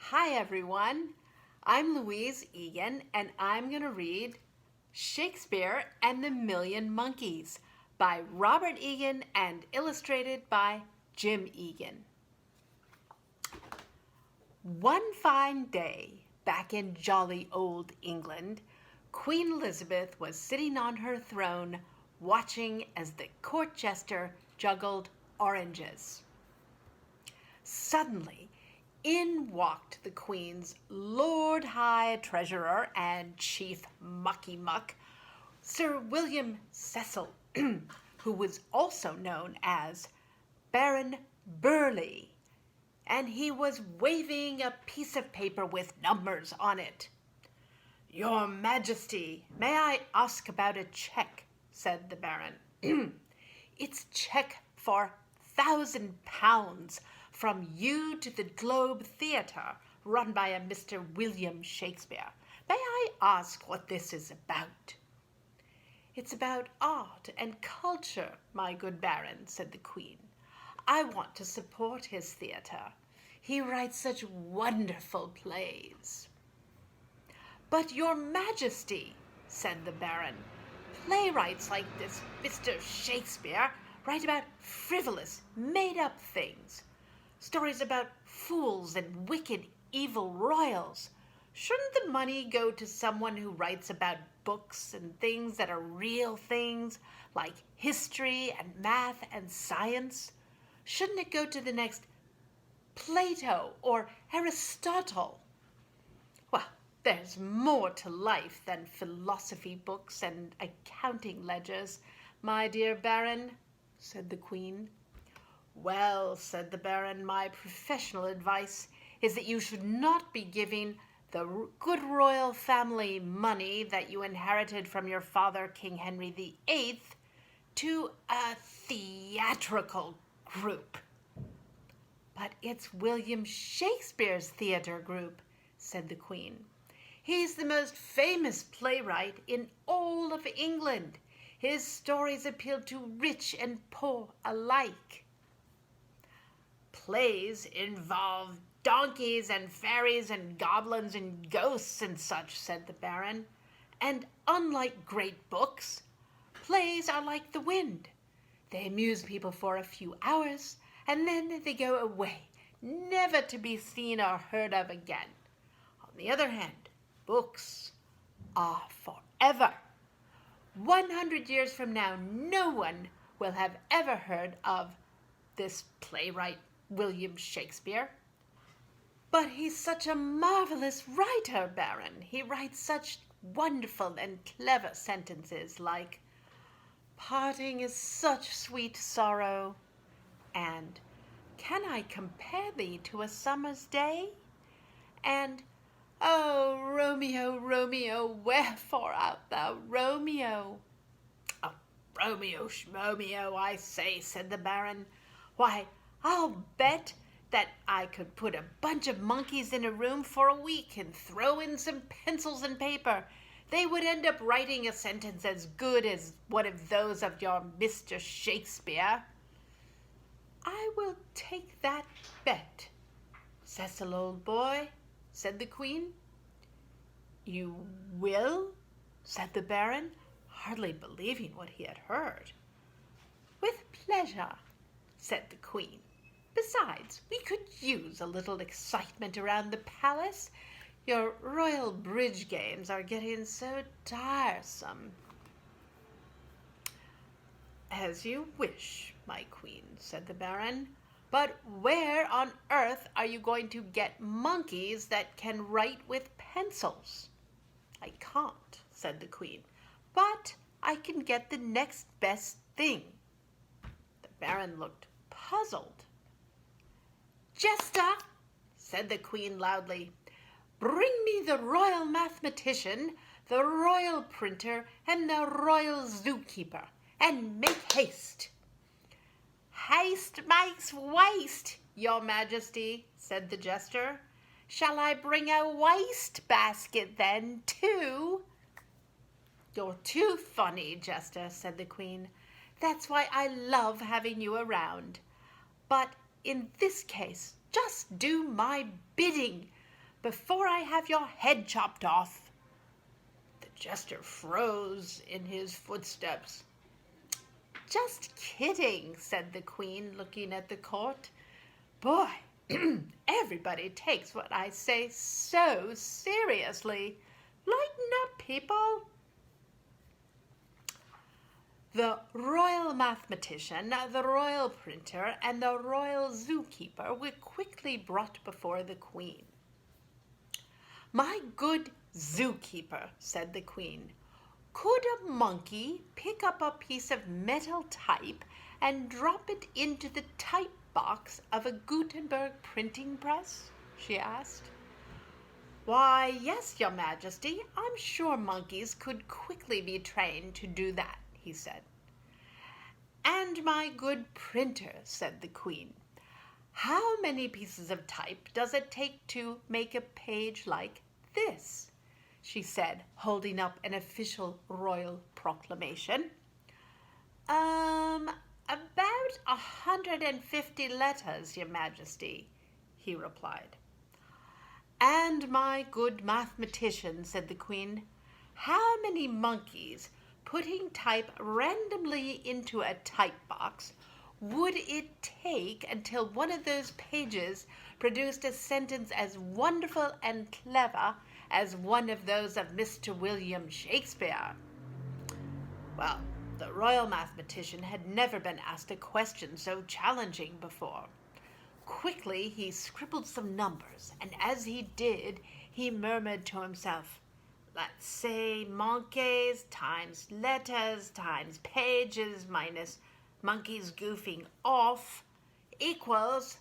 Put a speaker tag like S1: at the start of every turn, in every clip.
S1: Hi everyone, I'm Louise Egan and I'm going to read Shakespeare and the Million Monkeys by Robert Egan and illustrated by Jim Egan. One fine day, back in jolly old England, Queen Elizabeth was sitting on her throne watching as the court jester juggled oranges. Suddenly, in walked the Queen's Lord High Treasurer and Chief Mucky Muck, Sir William Cecil, who was also known as Baron Burleigh, and he was waving a piece of paper with numbers on it. "Your Majesty, may I ask about a check?" said the Baron. "It's check for £1,000 from you to the Globe Theatre, run by a Mr. William Shakespeare. May I ask what this is about?" "It's about art and culture, my good Baron," said the Queen. "I want to support his theatre. He writes such wonderful plays." "But, Your Majesty," said the Baron, "playwrights like this Mr. Shakespeare write about frivolous, made-up things. Stories about fools and wicked, evil royals. Shouldn't the money go to someone who writes about books and things that are real things, like history and math and science? Shouldn't it go to the next Plato or Aristotle? Well, there's more to life than philosophy books and accounting ledgers, my dear Baron," said the Queen. "Well," said the Baron, "my professional advice is that you should not be giving the good royal family money that you inherited from your father, King Henry VIII, to a theatrical group." "But it's William Shakespeare's theater group," said the Queen. "He's the most famous playwright in all of England. His stories appeal to rich and poor alike." "Plays involve donkeys and fairies and goblins and ghosts and such," said the Baron. "And unlike great books, plays are like the wind. They amuse people for a few hours, and then they go away, never to be seen or heard of again. On the other hand, books are forever. 100 years from now, no one will have ever heard of this playwright William Shakespeare. But he's such a marvelous writer, Baron. He writes such wonderful and clever sentences like, 'Parting is such sweet sorrow,' and 'Can I compare thee to a summer's day?' and 'Oh, Romeo, Romeo, wherefore art thou Romeo?'" "Oh, Romeo, Schmomeo, I say," said the Baron. "Why, I'll bet that I could put a bunch of monkeys in a room for a week and throw in some pencils and paper. They would end up writing a sentence as good as one of those of your Mr. Shakespeare." "I will take that bet, Cecil, old boy," said the Queen. "You will?" said the Baron, hardly believing what he had heard. "With pleasure," said the Queen. "Besides, we could use a little excitement around the palace. Your royal bridge games are getting so tiresome." "As you wish, my Queen," said the Baron. "But where on earth are you going to get monkeys that can write with pencils?" "I can't," said the Queen, "but I can get the next best thing." The Baron looked puzzled. "Jester," said the Queen loudly, "bring me the royal mathematician, the royal printer, and the royal zookeeper, and make haste." "Haste makes waste, Your Majesty," said the Jester. "Shall I bring a waste basket then, too?" "You're too funny, Jester," said the Queen. "That's why I love having you around. But in this case, just do my bidding. before I have your head chopped off." The jester froze in his footsteps. "Just kidding," said the Queen, looking at the court. "Boy, everybody takes what I say so seriously. Lighten up, people." The royal mathematician, the royal printer, and the royal zookeeper were quickly brought before the Queen. "My good zookeeper," said the Queen, "could a monkey pick up a piece of metal type and drop it into the type box of a Gutenberg printing press?" she asked. "Why, yes, Your Majesty, I'm sure monkeys could quickly be trained to do that," he said. "And my good printer," said the Queen, "how many pieces of type does it take to make a page like this?" she said, holding up an official royal proclamation. About 150 letters, Your Majesty," he replied. "And my good mathematician," said the Queen, "how many monkeys, putting type randomly into a type box, would it take until one of those pages produced a sentence as wonderful and clever as one of those of Mr. William Shakespeare?" Well, the royal mathematician had never been asked a question so challenging before. Quickly he scribbled some numbers, and as he did, he murmured to himself, "Let's say monkeys times letters times pages minus monkeys goofing off equals—"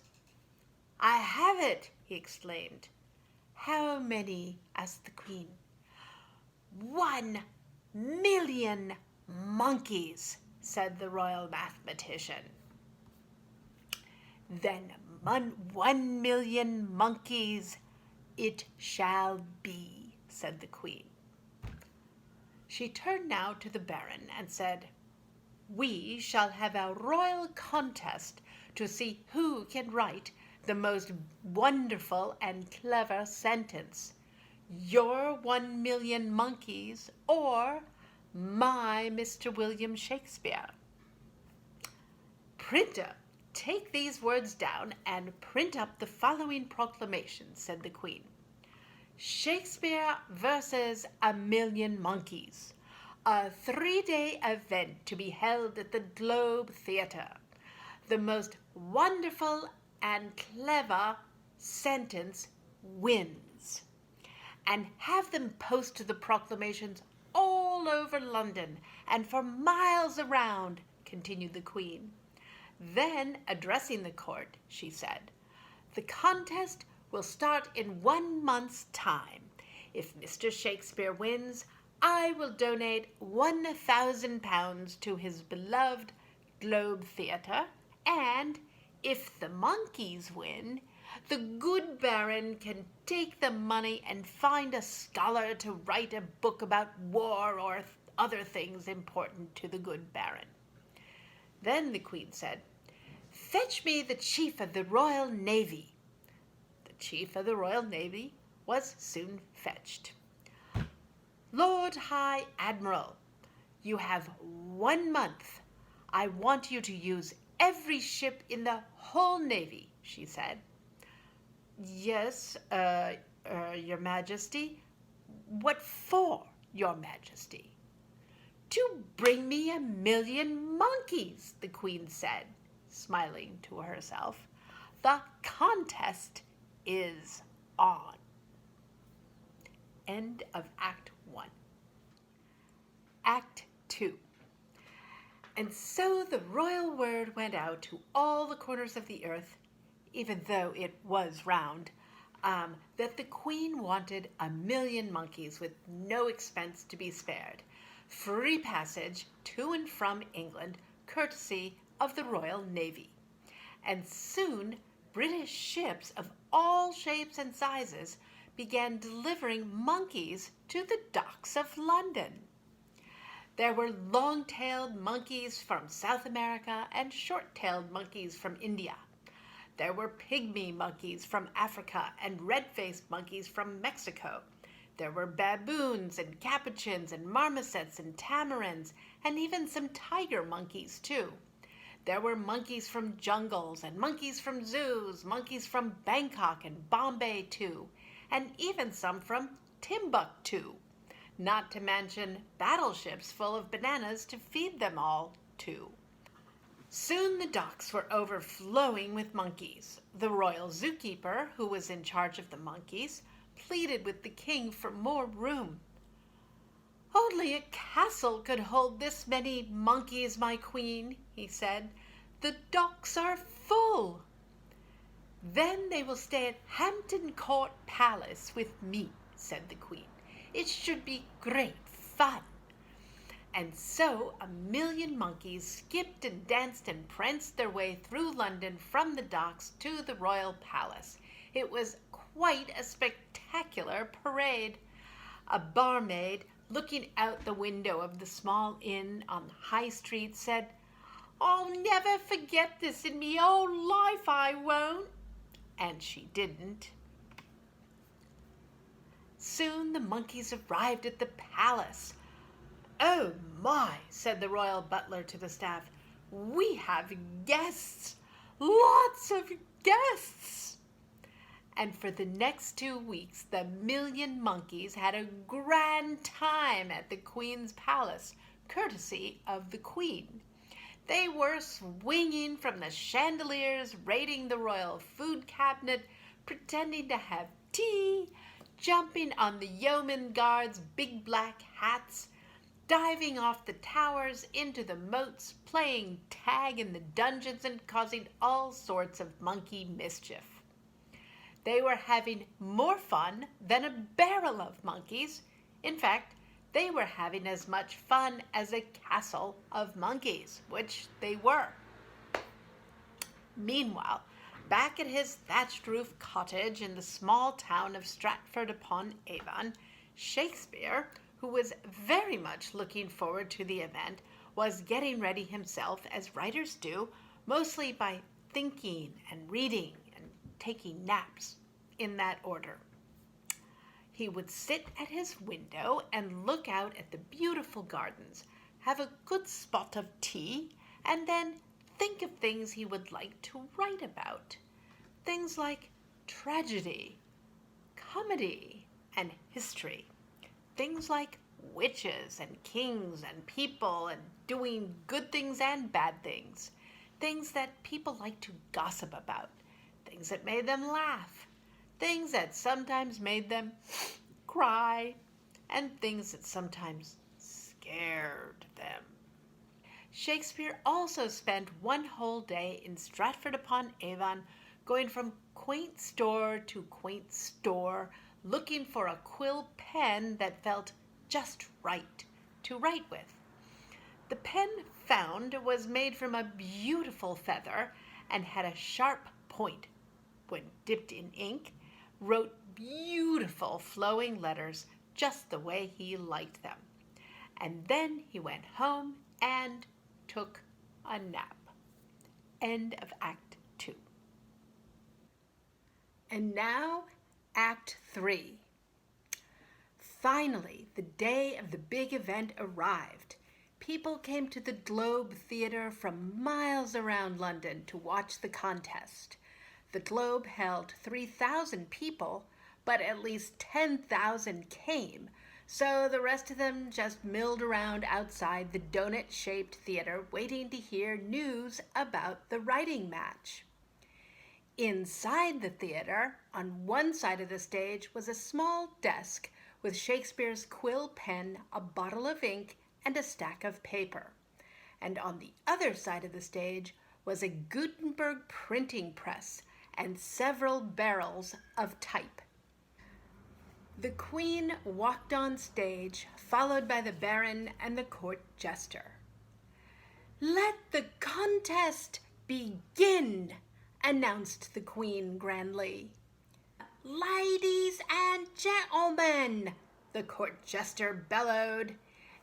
S1: "I have it!" he exclaimed. "How many?" asked the Queen. 1,000,000 monkeys," said the royal mathematician. "Then 1,000,000 monkeys it shall be," said the Queen. She turned now to the Baron and said, "We shall have a royal contest to see who can write the most wonderful and clever sentence. Your 1,000,000 monkeys or my Mr. William Shakespeare." "Printer, take these words down and print up the following proclamation," said the Queen. "Shakespeare versus 1,000,000 monkeys. A 3-day event to be held at the Globe Theatre. The most wonderful and clever sentence wins. And have them post the proclamations all over London and for miles around," continued the Queen. Then, addressing the court, she said, "The contest will start in 1 month's time. If Mr. Shakespeare wins, I will donate £1,000 to his beloved Globe Theatre, and if the monkeys win, the good Baron can take the money and find a scholar to write a book about war or other things important to the good Baron." Then the Queen said, "Fetch me the Chief of the Royal Navy." The Chief of the Royal Navy was soon fetched. "Lord High Admiral, you have 1 month. I want you to use every ship in the whole Navy," she said. "Yes, Your Majesty. What for, Your Majesty?" "To bring me 1,000,000 monkeys," the Queen said, smiling to herself. "The contest is on." End of Act 1. Act 2. And so the royal word went out to all the corners of the earth, even though it was round, that the Queen wanted 1,000,000 monkeys with no expense to be spared, free passage to and from England, courtesy of the Royal Navy. And soon British ships of all shapes and sizes began delivering monkeys to the docks of London. There were long-tailed monkeys from South America and short-tailed monkeys from India. There were pygmy monkeys from Africa and red-faced monkeys from Mexico. There were baboons and capuchins and marmosets and tamarins and even some tiger monkeys too. There were monkeys from jungles and monkeys from zoos, monkeys from Bangkok and Bombay too, and even some from Timbuktu. Not to mention battleships full of bananas to feed them all too. Soon the docks were overflowing with monkeys. The royal zookeeper, who was in charge of the monkeys, pleaded with the king for more room. "Only a castle could hold this many monkeys, my queen," he said. "The docks are full." "Then they will stay at Hampton Court Palace with me," said the queen. "It should be great fun." And so 1,000,000 monkeys skipped and danced and pranced their way through London from the docks to the royal palace. It was quite a spectacular parade. A barmaid, looking out the window of the small inn on High Street, said, "I'll never forget this in me whole life, I won't." And she didn't. Soon the monkeys arrived at the palace. "Oh my," said the royal butler to the staff, "we have guests, lots of guests." And for the next 2 weeks, the 1,000,000 monkeys had a grand time at the Queen's palace, courtesy of the Queen. They were swinging from the chandeliers, raiding the royal food cabinet, pretending to have tea, jumping on the yeoman guards' big black hats, diving off the towers into the moats, playing tag in the dungeons, and causing all sorts of monkey mischief. They were having more fun than a barrel of monkeys. In fact, they were having as much fun as a castle of monkeys, which they were. Meanwhile, back at his thatched roof cottage in the small town of Stratford-upon-Avon, Shakespeare, who was very much looking forward to the event, was getting ready himself, as writers do, mostly by thinking and reading and taking naps, in that order. He would sit at his window and look out at the beautiful gardens, have a good spot of tea, and then think of things he would like to write about. Things like tragedy, comedy, and history. Things like witches and kings and people and doing good things and bad things. Things that people like to gossip about. Things that made them laugh. Things that sometimes made them cry. And things that sometimes scared them. Shakespeare also spent one whole day in Stratford-upon-Avon, going from quaint store to quaint store, looking for a quill pen that felt just right to write with. The pen found was made from a beautiful feather and had a sharp point. When dipped in ink, wrote beautiful flowing letters just the way he liked them. And then he went home and took a nap. End of Act 2. And now, Act 3. Finally, the day of the big event arrived. People came to the Globe Theatre from miles around London to watch the contest. The Globe held 3,000 people, but at least 10,000 came, so the rest of them just milled around outside the donut-shaped theater waiting to hear news about the writing match. Inside the theater, on one side of the stage, was a small desk with Shakespeare's quill pen, a bottle of ink, and a stack of paper. And on the other side of the stage was a Gutenberg printing press and several barrels of type. The Queen walked on stage, followed by the Baron and the court jester. "Let the contest begin," announced the Queen grandly. "Ladies and gentlemen," the court jester bellowed,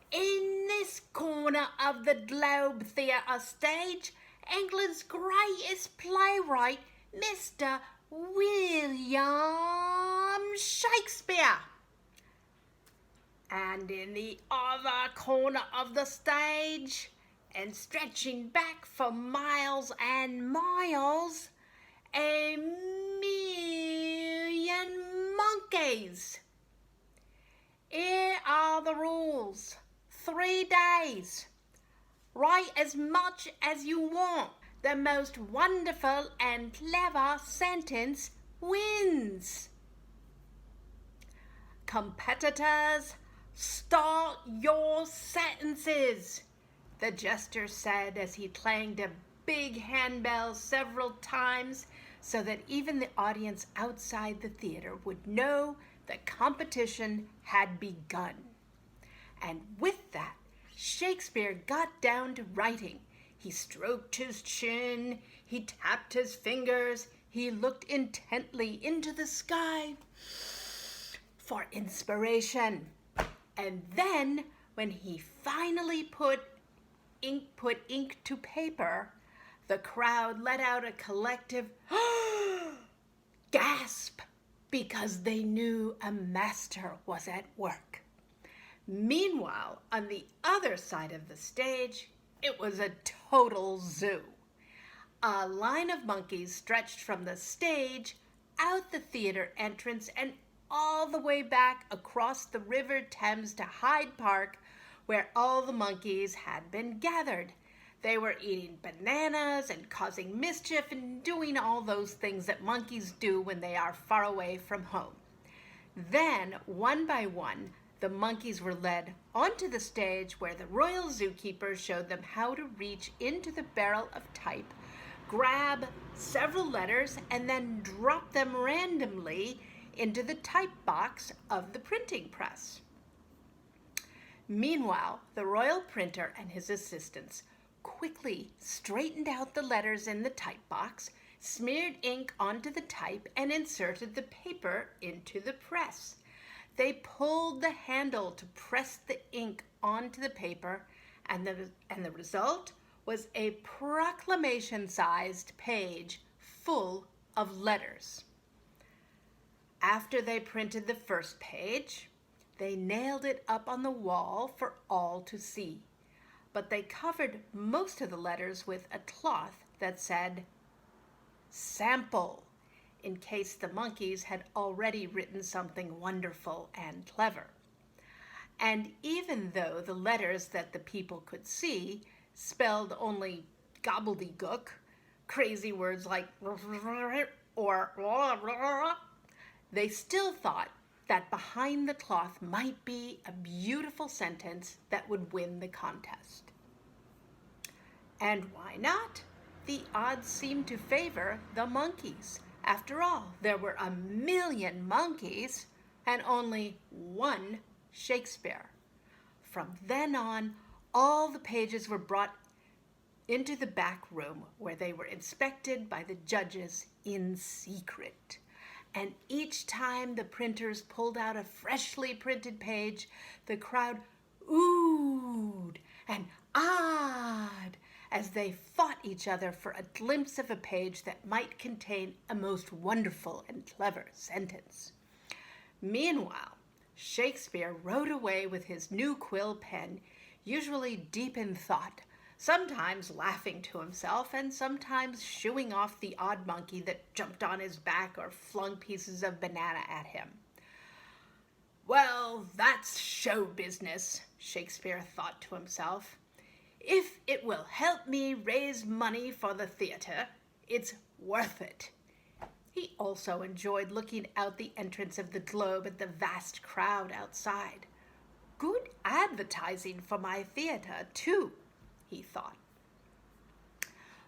S1: "in this corner of the Globe Theatre stage, England's greatest playwright, Mr. William Shakespeare. And in the other corner of the stage, and stretching back for miles and miles, a million monkeys. Here are the rules. 3 days. Write as much as you want. The most wonderful and clever sentence wins. Competitors, start your sentences, the jester said as he clanged a big handbell several times so that even the audience outside the theater would know the competition had begun. And with that, Shakespeare got down to writing. He stroked his chin, he tapped his fingers, he looked intently into the sky for inspiration. And then, when he finally put ink to paper, the crowd let out a collective gasp because they knew a master was at work. Meanwhile, on the other side of the stage, it was a total zoo. A line of monkeys stretched from the stage, out the theater entrance, and all the way back across the River Thames to Hyde Park, where all the monkeys had been gathered. They were eating bananas and causing mischief and doing all those things that monkeys do when they are far away from home. Then, one by one, the monkeys were led onto the stage where the royal zookeeper showed them how to reach into the barrel of type, grab several letters, and then drop them randomly into the type box of the printing press. Meanwhile, the royal printer and his assistants quickly straightened out the letters in the type box, smeared ink onto the type, and inserted the paper into the press. They pulled the handle to press the ink onto the paper, and the result was a proclamation-sized page full of letters. After they printed the first page, they nailed it up on the wall for all to see. But they covered most of the letters with a cloth that said, "Sample," in case the monkeys had already written something wonderful and clever. And even though the letters that the people could see spelled only gobbledygook, crazy words like or they still thought that behind the cloth might be a beautiful sentence that would win the contest. And why not? The odds seemed to favor the monkeys. After all, there were 1,000,000 monkeys and only one Shakespeare. From then on, all the pages were brought into the back room where they were inspected by the judges in secret. And each time the printers pulled out a freshly printed page, the crowd oohed and ahed as they fought each other for a glimpse of a page that might contain a most wonderful and clever sentence. Meanwhile, Shakespeare wrote away with his new quill pen, usually deep in thought, sometimes laughing to himself and sometimes shooing off the odd monkey that jumped on his back or flung pieces of banana at him. "Well, that's show business," Shakespeare thought to himself. "If it will help me raise money for the theater, it's worth it." He also enjoyed looking out the entrance of the Globe at the vast crowd outside. "Good advertising for my theater, too," he thought.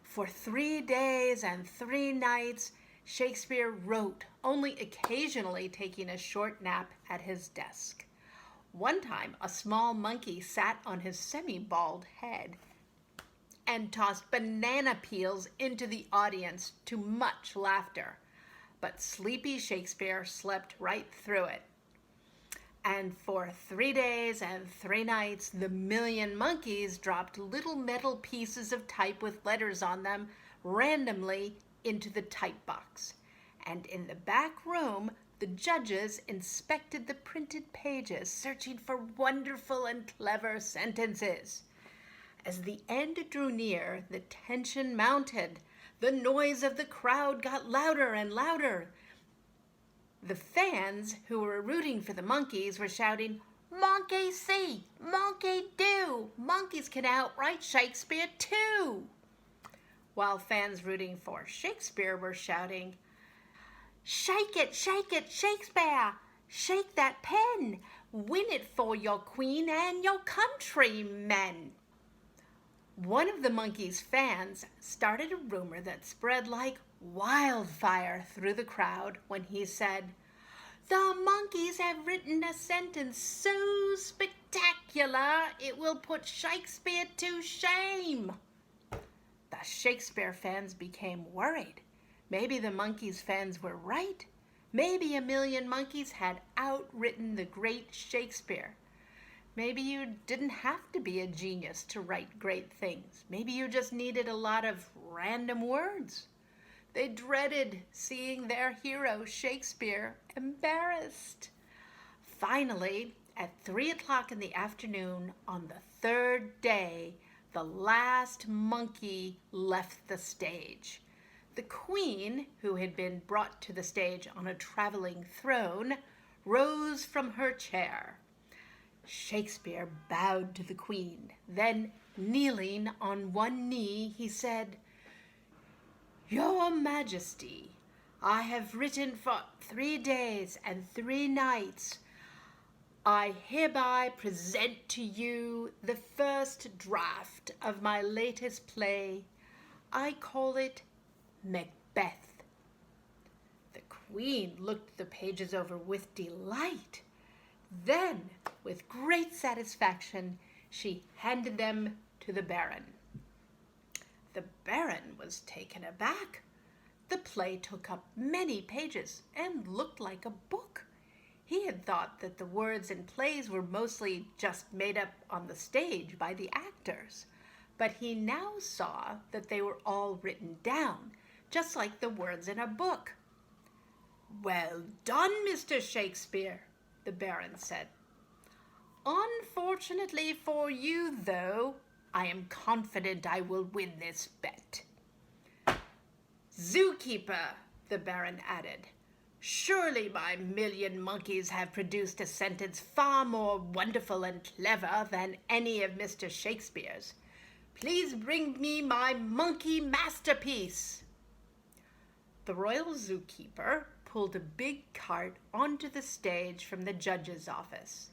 S1: For 3 days and 3 nights, Shakespeare wrote, only occasionally taking a short nap at his desk. One time, a small monkey sat on his semi-bald head and tossed banana peels into the audience to much laughter. But sleepy Shakespeare slept right through it. And for 3 days and 3 nights, the 1,000,000 monkeys dropped little metal pieces of type with letters on them randomly into the type box, and in the back room, the judges inspected the printed pages, searching for wonderful and clever sentences. As the end drew near, the tension mounted. The noise of the crowd got louder and louder. The fans who were rooting for the monkeys were shouting, "Monkey see! Monkey do! Monkeys can outwrite Shakespeare too!" While fans rooting for Shakespeare were shouting, "Shake it, Shakespeare! Shake that pen! Win it for your queen and your countrymen!" One of the monkey's fans started a rumor that spread like wildfire through the crowd when he said, "The monkeys have written a sentence so spectacular it will put Shakespeare to shame." The Shakespeare fans became worried. Maybe the monkeys' fans were right. Maybe a million monkeys had outwritten the great Shakespeare. Maybe you didn't have to be a genius to write great things. Maybe you just needed a lot of random words. They dreaded seeing their hero, Shakespeare, embarrassed. Finally, at 3 o'clock in the afternoon on the third day, the last monkey left the stage. The queen, who had been brought to the stage on a traveling throne, rose from her chair. Shakespeare bowed to the queen. Then, kneeling on one knee, he said, "Your Majesty, I have written for 3 days and 3 nights. I hereby present to you the first draft of my latest play. I call it Macbeth." The queen looked the pages over with delight. Then, with great satisfaction, she handed them to the Baron. The Baron was taken aback. The play took up many pages and looked like a book. He had thought that the words in plays were mostly just made up on the stage by the actors, but he now saw that they were all written down, just like the words in a book. "Well done, Mr. Shakespeare," the Baron said. "Unfortunately for you, though, I am confident I will win this bet." "Zookeeper," the Baron added, "surely my million monkeys have produced a sentence far more wonderful and clever than any of Mr. Shakespeare's. Please bring me my monkey masterpiece." The royal zookeeper pulled a big cart onto the stage from the judge's office.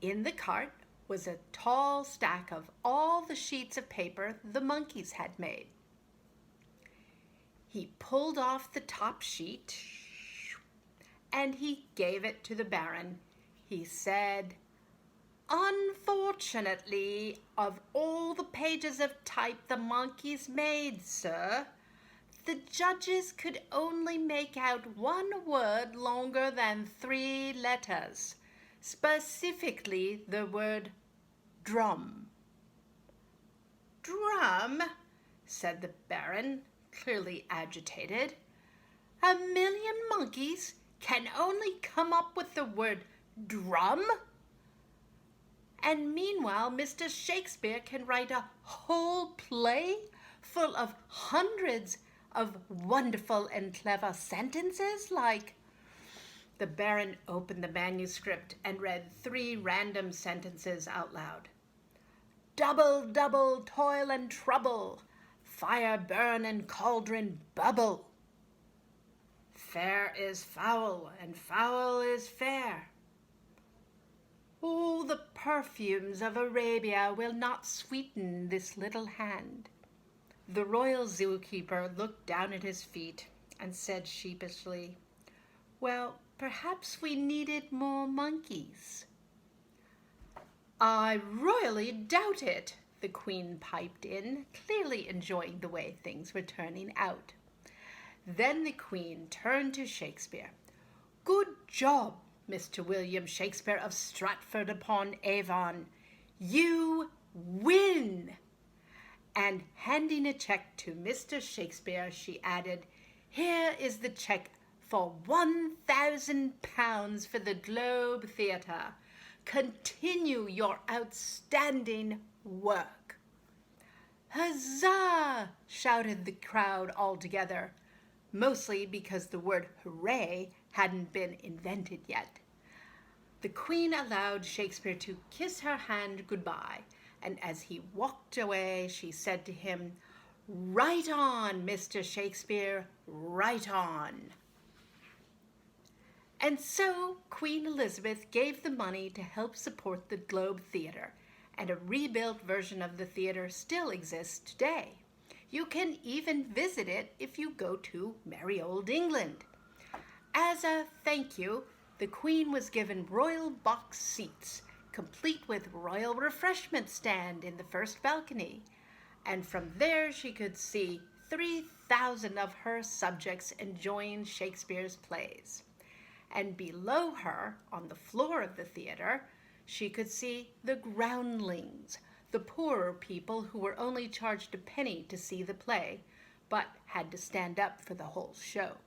S1: In the cart was a tall stack of all the sheets of paper the monkeys had made. He pulled off the top sheet and he gave it to the Baron. He said, "Unfortunately, of all the pages of type the monkeys made, sir, the judges could only make out one word longer than 3 letters, specifically the word drum." "Drum?" said the Baron, clearly agitated. "A million monkeys can only come up with the word drum? And meanwhile, Mr. Shakespeare can write a whole play full of hundreds of wonderful and clever sentences like..." The Baron opened the manuscript and read 3 random sentences out loud. "Double, double, toil and trouble. Fire burn and cauldron bubble. Fair is foul and foul is fair. All the perfumes of Arabia will not sweeten this little hand." The royal zookeeper looked down at his feet and said sheepishly, "Well, perhaps we needed more monkeys." "I royally doubt it," the Queen piped in, clearly enjoying the way things were turning out. Then the Queen turned to Shakespeare. "Good job, Mr. William Shakespeare of Stratford-upon-Avon. You win! And handing a check to Mr. Shakespeare, she added, "Here is the check for £1,000 for the Globe Theatre. Continue your outstanding work." "Huzzah!" shouted the crowd all together, mostly because the word hooray hadn't been invented yet. The Queen allowed Shakespeare to kiss her hand goodbye, and as he walked away, she said to him, "Right on, Mr. Shakespeare, right on." And so Queen Elizabeth gave the money to help support the Globe Theatre, and a rebuilt version of the theatre still exists today. You can even visit it if you go to merry old England. As a thank you, the Queen was given royal box seats, complete with royal refreshment stand in the first balcony, and from there she could see 3,000 of her subjects enjoying Shakespeare's plays. And below her, on the floor of the theater, she could see the groundlings, the poorer people who were only charged a penny to see the play, but had to stand up for the whole show.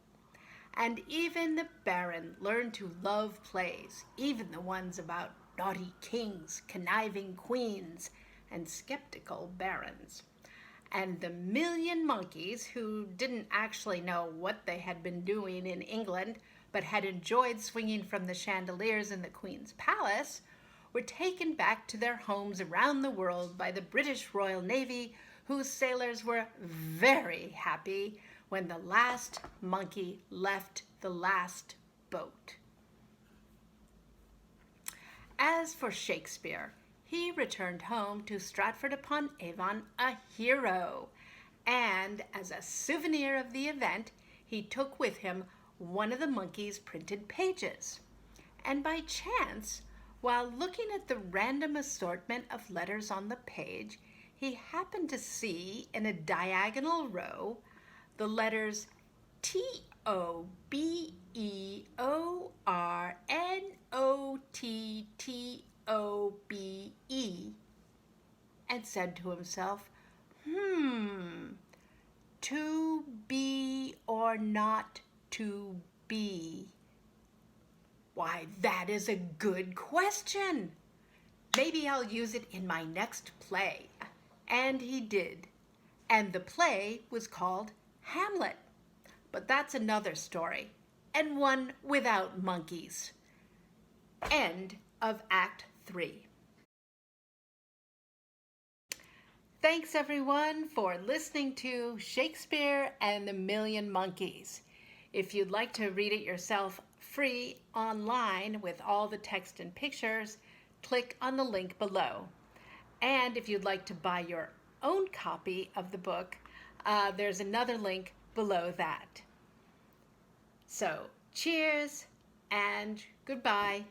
S1: And even the baron learned to love plays, even the ones about naughty kings, conniving queens, and skeptical barons. And the million monkeys, who didn't actually know what they had been doing in England, but had enjoyed swinging from the chandeliers in the Queen's palace, were taken back to their homes around the world by the British Royal Navy, whose sailors were very happy when the last monkey left the last boat. As for Shakespeare, he returned home to Stratford-upon-Avon a hero, and as a souvenir of the event, he took with him one of the monkey's printed pages. And by chance, while looking at the random assortment of letters on the page, he happened to see in a diagonal row the letters TOBEORNOTTOBE, and said to himself, to be or not to be? Why, that is a good question. Maybe I'll use it in my next play. And he did. And the play was called Hamlet. But that's another story, and one without monkeys. End of Act 3. Thanks everyone for listening to Shakespeare and the Million Monkeys. If you'd like to read it yourself free online with all the text and pictures, click on the link below. And if you'd like to buy your own copy of the book, there's another link below that. So, cheers and goodbye.